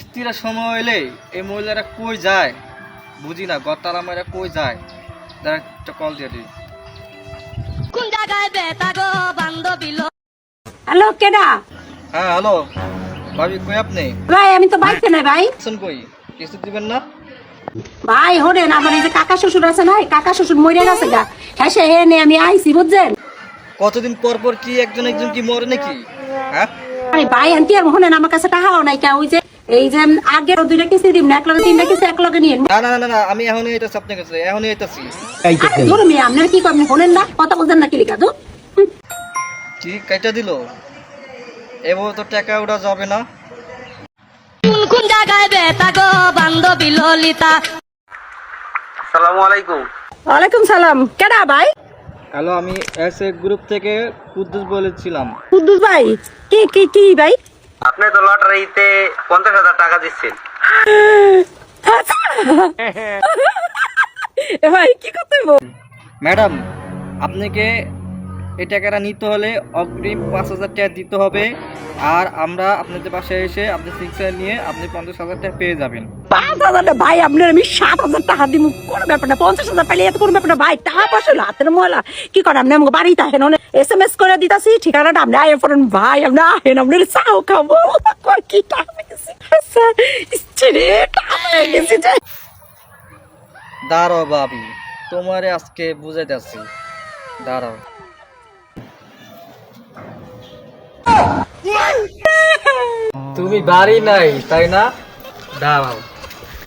স্ত্রীরা সময় হইলে এই মহিলারা কই যায় বুঝি না, গতারা মেয়েরা কই যায়। তারা একটা কল দিয়ে দিই। হ্যালো কেডা? হ্যাঁ হ্যালো ভাবি, কই আপনি? ভাই আমি তো বাইতে নাই ভাই। শুন, কই কিছু দিবেন না? ভাই হোনেন, আমার এই যে কাকা শ্বশুর আছে না, কাকা শ্বশুর মরে গেছে গা, হ্যাঁ সে হে নে আমি আইছি বুঝছেন। কতদিন পর পর কি একজন একজন কি মরে নাকি? হ্যাঁ আরে ভাই আন্টি আর হোনেন, আমার কাছে টাকাও নাই কে, ওই যে এই যে আগে দুইটা কিস্তি দিন না, এক লগে তিনটা কিস্তি এক লগে নিয়ে। না না না না, আমি এখনই আইতাছি আপনার কাছে, এখনই আইতাছি। ধরো মেয়ে আপনার কি করবেন, হোনেন না কথা বলছেন না কি লিখা তো। কি কাইটা দিল? এবার তো টাকা ওটা যাবে না। কোন জায়গায় বেতা গো বান্ধবী ললিতা। আসসালামু আলাইকুম। ওয়ালাইকুম সালাম। কেডা ভাই? হ্যালো, আমি এস এ গ্রুপ থেকে কুদ্দুস বলেছিলাম। কুদ্দুস ভাই? কি কি কি ভাই? আপনি তো লটারিতে 50,000 টাকা দিচ্ছেন। ভাই কি করতে ম্যাডাম, আপনাকে এই টাকাটা নিতে হলে অগ্রিম 5,000 টাকা দিতে হবে। আর আমরা আপনাদের বাসায় এসে আপনি সিগনেচার নিয়ে আপনি 50,000 টাকা পেয়ে যাবেন। 5,000 ভাই, আপনার আমি 7,000 টাকা দিব, কোনো ব্যাপার না। 50,000 পাইলে এত কোনো ব্যাপার না ভাই, টাকা পয়সা হাতের ময়লা কি করেন আপনি? আমাকে বাড়িতে আহেন, SMS করে দিতাছি ঠিকানাটা, আপনি আয় পড়েন ভাই, আপনি আহেন, আপনার চাও খাবো। কি টাকা পেয়েছি টাকা পেয়ে গেছি যে। দাঁড়াও ভাবি, তোমারে আজকে বুঝাইতেছি, দাঁড়াও। তুমি বাড়ি নাই তাই না? দাঁড়াও।